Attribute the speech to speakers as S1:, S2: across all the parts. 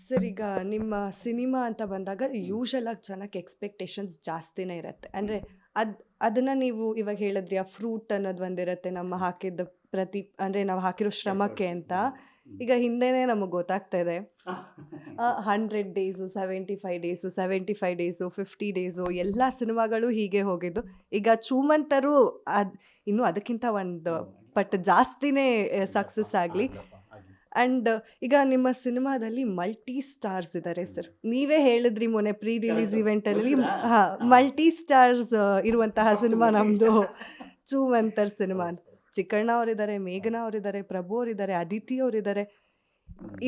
S1: Sir ಈಗ ನಿಮ್ಮ cinema ಅಂತ ಬಂದಾಗ ಯೂಶಲ್ ಆಗಿ ಜನಕ್ಕೆ ಎಕ್ಸ್ಪೆಕ್ಟೇಷನ್ಸ್ ಜಾಸ್ತಿನೇ ಇರುತ್ತೆ. ಅಂದರೆ ಅದ್ ಅದನ್ನ ನೀವು ಇವಾಗ ಹೇಳಿದ್ರಿ, ಆ ಫ್ರೂಟ್ ಅನ್ನೋದು ಒಂದಿರುತ್ತೆ ನಮ್ಮ ಹಾಕಿದ ಅಂದರೆ ನಾವು ಹಾಕಿರೋ ಶ್ರಮಕ್ಕೆ ಅಂತ. ಈಗ ಹಿಂದೆನೇ ನಮಗೆ ಗೊತ್ತಾಗ್ತಾ ಇದೆ 100 ಡೇಸು, 75 ಡೇಸು, 75 ಡೇಸು, 50 ಡೇಸು ಎಲ್ಲ ಸಿನಿಮಾಗಳು ಹೀಗೆ ಹೋಗಿದ್ದು. ಈಗ ಚೂಮಂತರು ಇನ್ನೂ ಅದಕ್ಕಿಂತ ಒಂದು ಪಟ್ಟು ಜಾಸ್ತಿನೇ ಸಕ್ಸಸ್ ಆಗಲಿ. ಆ್ಯಂಡ್ ಈಗ ನಿಮ್ಮ ಸಿನಿಮಾದಲ್ಲಿ ಮಲ್ಟಿ ಸ್ಟಾರ್ಸ್ ಇದ್ದಾರೆ ಸರ್. ನೀವೇ ಹೇಳಿದ್ರಿ ಮೊನ್ನೆ ಪ್ರೀ ರಿಲೀಸ್ ಇವೆಂಟಲ್ಲಿ. ಹಾಂ, ಮಲ್ಟಿ ಸ್ಟಾರ್ಸ್ ಇರುವಂತಹ ಸಿನಿಮಾ ನಮ್ಮದು ಚೂಮಂತರ್ ಸಿನಿಮಾ. ಚಿಕ್ಕಣ್ಣ ಅವರಿದ್ದಾರೆ, ಮೇಘನಾ ಅವರಿದ್ದಾರೆ, ಪ್ರಭು ಅವರಿದ್ದಾರೆ, ಅದಿತಿ ಅವರಿದ್ದಾರೆ.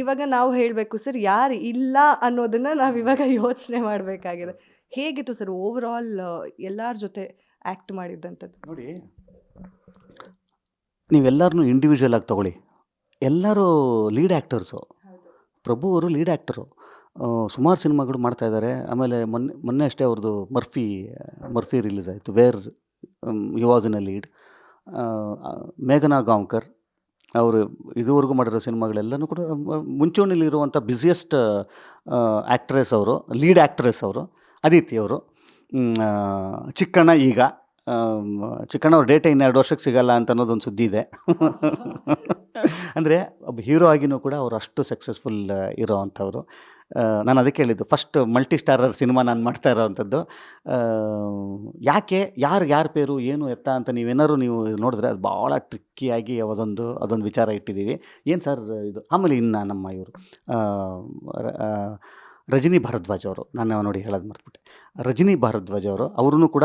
S1: ಇವಾಗ ನಾವು ಹೇಳಬೇಕು ಸರ್, ಯಾರು ಇಲ್ಲ ಅನ್ನೋದನ್ನ ನಾವು ಇವಾಗ ಯೋಚನೆ ಮಾಡಬೇಕಾಗಿದೆ. ಹೇಗಿತ್ತು ಸರ್ ಓವರ್ ಆಲ್ ಎಲ್ಲರ ಜೊತೆ ಆ್ಯಕ್ಟ್ ಮಾಡಿದ್ದಂಥದ್ದು?
S2: ನೋಡಿ, ನೀವೆಲ್ಲರನ್ನೂ ಇಂಡಿವಿಜುವಲ್ ಆಗಿ ತಗೊಳ್ಳಿ, ಎಲ್ಲರೂ ಲೀಡ್ ಆ್ಯಕ್ಟರ್ಸು. ಪ್ರಭು ಅವರು ಲೀಡ್ ಆ್ಯಕ್ಟರು, ಸುಮಾರು ಸಿನಿಮಾಗಳು ಮಾಡ್ತಾ ಇದ್ದಾರೆ. ಆಮೇಲೆ ಮೊನ್ನೆ ಅಷ್ಟೇ ಅವ್ರದ್ದು ಮರ್ಫಿ ರಿಲೀಸ್ ಆಯಿತು, where you was in a lead. ಮೇಘನಾ ಗಾಂವ್ಕರ್ ಅವರು ಇದುವರೆಗೂ ಮಾಡಿರೋ ಸಿನಿಮಾಗಳೆಲ್ಲನೂ ಕೂಡ ಮುಂಚೂಣಿಲಿರುವಂಥ ಬ್ಯುಸಿಯೆಸ್ಟ್ ಆ್ಯಕ್ಟ್ರೆಸ್ ಅವರು, ಲೀಡ್ ಆ್ಯಕ್ಟ್ರೆಸ್ ಅವರು. ಅದಿತಿ ಅವರು, ಚಿಕ್ಕಣ್ಣ. ಈಗ ಚಿಕ್ಕಣ್ಣ ಅವ್ರ ಡೇಟೇ 2 ವರ್ಷಕ್ಕೆ ಸಿಗಲ್ಲ ಅಂತ ಅನ್ನೋದೊಂದು ಸುದ್ದಿ ಇದೆ. ಅಂದರೆ ಒಬ್ಬ ಹೀರೋ ಆಗಿನೂ ಕೂಡ ಅವರು ಅಷ್ಟು ಸಕ್ಸಸ್ಫುಲ್ ಇರೋ ಅಂಥವ್ರು. ನಾನು ಅದಕ್ಕೆ ಹೇಳಿದ್ದು, ಫಸ್ಟ್ ಮಲ್ಟಿ ಸ್ಟಾರರ್ ಸಿನಿಮಾ ನಾನು ಮಾಡ್ತಾ ಇರೋವಂಥದ್ದು. ಯಾಕೆ, ಯಾರ ಪೇರು ಏನು ಎತ್ತ ಅಂತ ನೀವು ನೋಡಿದ್ರೆ ಅದು ಭಾಳ ಟ್ರಿಕ್ಕಿಯಾಗಿ ಅದೊಂದು ವಿಚಾರ ಇಟ್ಟಿದ್ದೀವಿ. ಏನು ಸರ್ ಇದು? ಆಮೇಲೆ ಇನ್ನು ನಮ್ಮ ಇವರು ರಜನಿ ಭಾರದ್ವಾಜ್ ಅವರು, ನಾನು ನೋಡಿ ಹೇಳೋದು ಮರ್ತ್ಬಿಟ್ಟೆ. ರಜನಿ ಭಾರದ್ವಾಜ್ ಅವರು, ಅವ್ರೂ ಕೂಡ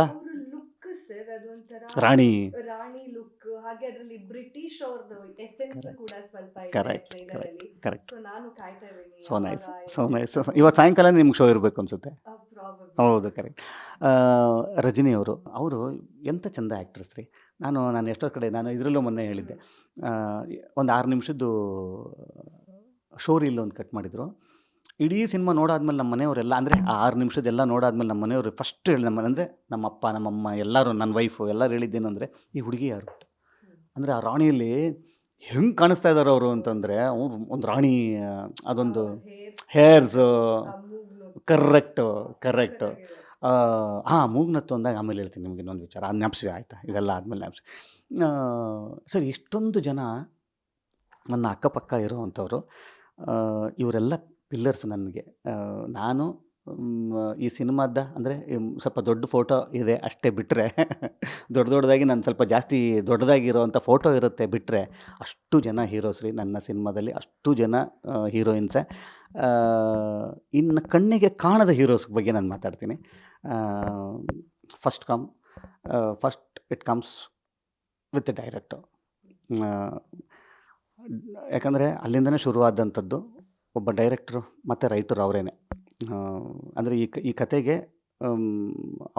S2: ರಾಣಿ
S1: ಲುಕ್, ಹಾಗೆ ಅದರಲ್ಲಿ ಬ್ರಿಟಿಷ್ ಅವ್ರದ್ದು ಎಸೆನ್ಸ್ ಕೂಡ ಸ್ವಲ್ಪ ಇದೆ
S2: ಕರೆಕ್ಟ್
S1: trailer ಅಲ್ಲಿ.
S2: ಕರೆಕ್ಟ್.
S1: So ನಾನು ಕಾಯ್ತಾ ಇದ್ದೀನಿ
S2: ಸೋ ನೈಸ್,
S1: ಯಾವಾಗ
S2: ಸೋ ನೈಸ್. ಇವತ್ತು ಸಾಯಂಕಾಲ ನಿಮ್ಗೆ ಶೋ ಇರಬೇಕು ಅನಿಸುತ್ತೆ.
S1: probably.
S2: ಹೌದು, ಕರೆಕ್ಟ್. ರಜನಿ ಅವರು ಎಂಥ ಚಂದ ಆ್ಯಕ್ಟ್ರೆಸ್ ರೀ. ನಾನು ಎಷ್ಟೋ ಕಡೆ ಇದರಲ್ಲೂ ಮೊನ್ನೆ ಹೇಳಿದ್ದೆ, ಒಂದು 6 ನಿಮಿಷದ್ದು ಶೋ ರೀಲ್ ಒಂದು ಕಟ್ ಮಾಡಿದರು. ಇಡೀ ಸಿನಿಮಾ ನೋಡಾದ್ಮೇಲೆ ನಮ್ಮ ಮನೆಯವರೆಲ್ಲ, ಅಂದರೆ ಆ 6 ನಿಮಿಷದ್ದೆಲ್ಲ ನೋಡಾದ್ಮೇಲೆ ನಮ್ಮ ಮನೆಯವರು ಫಸ್ಟ್ ಹೇಳಿ, ಅಂದರೆ ನಮ್ಮ ಅಪ್ಪ, ನಮ್ಮಮ್ಮ ಎಲ್ಲರೂ, ನನ್ನ ವೈಫು ಎಲ್ಲರೂ ಹೇಳಿದ್ದೇನು ಅಂದರೆ, ಈ ಹುಡುಗಿ ಯಾರು ಅಂದರೆ ಆ ರಾಣಿಯಲ್ಲಿ ಹೆಂಗೆ ಕಾಣಿಸ್ತಾ ಇದ್ದಾರೆ ಅವರು ಅಂತಂದರೆ, ಅವ್ರು ಒಂದು ರಾಣಿ, ಅದೊಂದು ಹೇರ್ಸು ಕರೆಕ್ಟು. ಮೂಗ್ನತ್ತು ಅಂದಾಗ ಆಮೇಲೆ ಹೇಳ್ತೀನಿ ನಿಮಗೆ ಇನ್ನೊಂದು ವಿಚಾರ, ಅದು ಜ್ಞಾಪಿಸಿ ಆಯಿತಾ, ಇದೆಲ್ಲ ಆದಮೇಲೆ ಜ್ಞಾಪಿಸಿ. ಸರ್, ಇಷ್ಟೊಂದು ಜನ ನನ್ನ ಅಕ್ಕಪಕ್ಕ ಇರೋವಂಥವ್ರು, ಇವರೆಲ್ಲ ಪಿಲ್ಲರ್ಸ್ ನನಗೆ. ನಾನು ಈ ಸಿನಿಮಾದ ಅಂದರೆ ಸ್ವಲ್ಪ ದೊಡ್ಡ ಫೋಟೋ ಇದೆ ಅಷ್ಟೇ ಬಿಟ್ಟರೆ, ದೊಡ್ಡದಾಗಿ ನಾನು ಸ್ವಲ್ಪ ಜಾಸ್ತಿ ದೊಡ್ಡದಾಗಿರೋವಂಥ ಫೋಟೋ ಇರುತ್ತೆ ಬಿಟ್ಟರೆ, ಅಷ್ಟು ಜನ ಹೀರೋಸ್ ರೀ ನನ್ನ ಸಿನಿಮಾದಲ್ಲಿ, ಅಷ್ಟು ಜನ ಹೀರೋಯಿನ್ಸೇ. ಇನ್ನು ಕಣ್ಣಿಗೆ ಕಾಣದ ಹೀರೋಸ್ ಬಗ್ಗೆ ನಾನು ಮಾತಾಡ್ತೀನಿ. First it comes with the director. ಯಾಕಂದರೆ ಅಲ್ಲಿಂದನೇ ಶುರುವಾದಂಥದ್ದು. ಒಬ್ಬ ಡೈರೆಕ್ಟ್ರು ಮತ್ತು ರೈಟರು ಅವರೇನೆ. ಅಂದರೆ ಈ ಕತೆಗೆ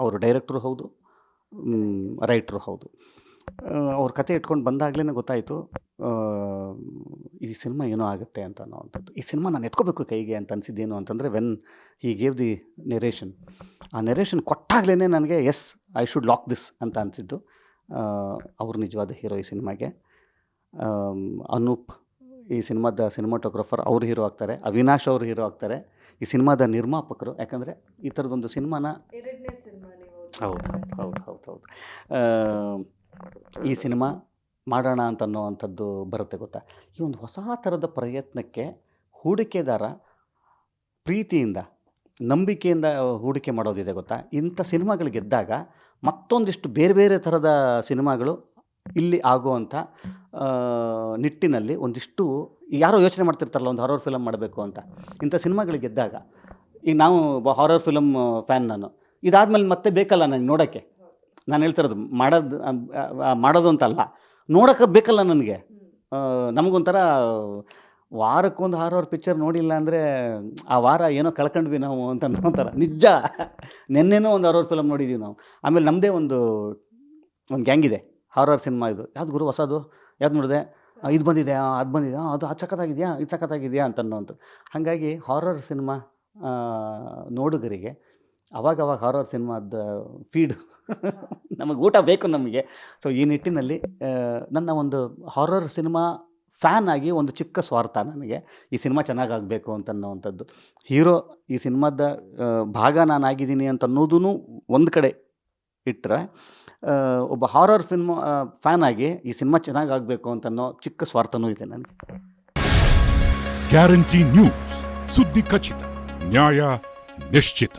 S2: ಅವರು ಡೈರೆಕ್ಟ್ರು ಹೌದು, ರೈಟ್ರು ಹೌದು. ಅವ್ರ ಕತೆ ಇಟ್ಕೊಂಡು ಬಂದಾಗಲೇ ಗೊತ್ತಾಯಿತು ಈ ಸಿನಿಮಾ ಏನೋ ಆಗುತ್ತೆ ಅಂತ ಅನ್ನೋವಂಥದ್ದು. ಈ ಸಿನಿಮಾ ನಾನು ಎತ್ಕೋಬೇಕು ಕೈಗೆ ಅಂತ ಅನಿಸಿದ್ದೇನು ಅಂತಂದರೆ, when he gave the narration, ಆ ನೆರೇಷನ್ ಕೊಟ್ಟಾಗಲೇ ನನಗೆ yes, I should lock this ಅಂತ ಅನಿಸಿದ್ದು. ಅವರು ನಿಜವಾದ ಹೀರೋ ಈ ಸಿನಿಮಾಗೆ. ಅನೂಪ್ ಈ ಸಿನಿಮಾದ ಸಿನಿಮಾಟೋಗ್ರಫರ್, ಅವರು ಹೀರೋ ಆಗ್ತಾರೆ. ಅವಿನಾಶ್ ಅವರು ಹೀರೋ ಆಗ್ತಾರೆ. ಈ ಸಿನಿಮಾದ ನಿರ್ಮಾಪಕರು, ಯಾಕಂದರೆ ಈ ಥರದೊಂದು ಸಿನಿಮಾನ ಹೌದು ಈ ಸಿನಿಮಾ ಮಾಡೋಣ ಅಂತ ಅನ್ನೋವಂಥದ್ದು ಬರುತ್ತೆ ಗೊತ್ತಾ. ಈ ಒಂದು ಹೊಸ ಥರದ ಪ್ರಯತ್ನಕ್ಕೆ ಹೂಡಿಕೆದಾರ ಪ್ರೀತಿಯಿಂದ, ನಂಬಿಕೆಯಿಂದ ಹೂಡಿಕೆ ಮಾಡೋದಿದೆ ಗೊತ್ತಾ. ಇಂಥ ಸಿನಿಮಾಗಳು ಗೆದ್ದಾಗ ಮತ್ತೊಂದಿಷ್ಟು ಬೇರೆ ಬೇರೆ ಥರದ ಸಿನಿಮಾಗಳು ಇಲ್ಲಿ ಆಗುವಂಥ ನಿಟ್ಟಿನಲ್ಲಿ ಒಂದಿಷ್ಟು ಯಾರೋ ಯೋಚನೆ ಮಾಡ್ತಿರ್ತಾರಲ್ಲ, ಒಂದು ಹಾರರ್ ಫಿಲಮ್ ಮಾಡಬೇಕು ಅಂತ. ಇಂಥ ಸಿನಿಮಾಗಳು ಗೆದ್ದಾಗ, ಈಗ ನಾವು ಹಾರರ್ ಫಿಲಮ್ ಫ್ಯಾನ್, ನಾನು ಇದಾದಮೇಲೆ ಮತ್ತೆ ಬೇಕಲ್ಲ ನನಗೆ ನೋಡೋಕ್ಕೆ. ನಾನು ಹೇಳ್ತಿರೋದು ಮಾಡೋದು ಅಂತಲ್ಲ, ನೋಡೋಕ್ಕೆ ಬೇಕಲ್ಲ ನನಗೆ. ನಮಗೊಂಥರ ವಾರಕ್ಕೊಂದು ಹಾರರ್ ಪಿಕ್ಚರ್ ನೋಡಿಲ್ಲ ಅಂದರೆ ಆ ವಾರ ಏನೋ ಕಳ್ಕೊಂಡ್ವಿ ನಾವು ಅಂತ ಅನ್ನೋಂಥರ. ನಿಜ, ನೆನ್ನೆನೂ ಒಂದು ಹಾರರ್ ಫಿಲಮ್ ನೋಡಿದ್ದೀವಿ ನಾವು. ಆಮೇಲೆ ನಮ್ಮದೇ ಒಂದು ಗ್ಯಾಂಗ್ ಇದೆ ಹಾರರ್ ಸಿನಿಮಾ. ಇದು ಯಾವ್ದು ಗುರು ಹೊಸದು, ಯಾವ್ದು ನೋಡಿದೆ, ಇದು ಬಂದಿದೆ, ಅದು ಬಂದಿದೆ, ಅದು ಸಖತ್ತಾಗಿದೆಯಾ, ಇದು ಸಖತ್ತಾಗಿದೆಯಾ ಅಂತ ಅನ್ನೋವಂಥದ್ದು. ಹಾಗಾಗಿ ಹಾರರ್ ಸಿನಿಮಾ ನೋಡುಗರಿಗೆ ಅವಾಗವಾಗ ಹಾರರ್ ಸಿನಿಮಾದ ಫೀಡ್ ನಮಗೆ ಊಟ ಬೇಕು ನಮಗೆ. ಸೊ ಈ ನಿಟ್ಟಿನಲ್ಲಿ ನನ್ನ ಒಂದು ಹಾರರ್ ಸಿನಿಮಾ ಫ್ಯಾನ್ ಆಗಿ ಒಂದು ಚಿಕ್ಕ ಸ್ವಾರ್ಥ ನನಗೆ ಈ ಸಿನಿಮಾ ಚೆನ್ನಾಗಾಗಬೇಕು ಅಂತನ್ನುವಂಥದ್ದು. ಹೀರೋ ಈ ಸಿನಿಮಾದ ಭಾಗ ನಾನಾಗಿದ್ದೀನಿ ಅಂತ ಅನ್ನೋದೂ ಒಂದು ಕಡೆ ಇಟ್ಟರೆ, ಒಬ್ಬ ಹಾರರ್ ಫಿಲ್ಮ್ ಫ್ಯಾನ್ ಆಗಿ ಈ ಸಿನಿಮಾ ಚೆನ್ನಾಗಾಗಬೇಕು ಅಂತನ್ನೋ ಚಿಕ್ಕ ಸ್ವಾರ್ಥನೂ ಇದೆ ನನಗೆ.
S3: ಗ್ಯಾರಂಟಿ ನ್ಯೂಸ್, ಸುದ್ದಿ ಖಚಿತ, ನ್ಯಾಯ ನಿಶ್ಚಿತ.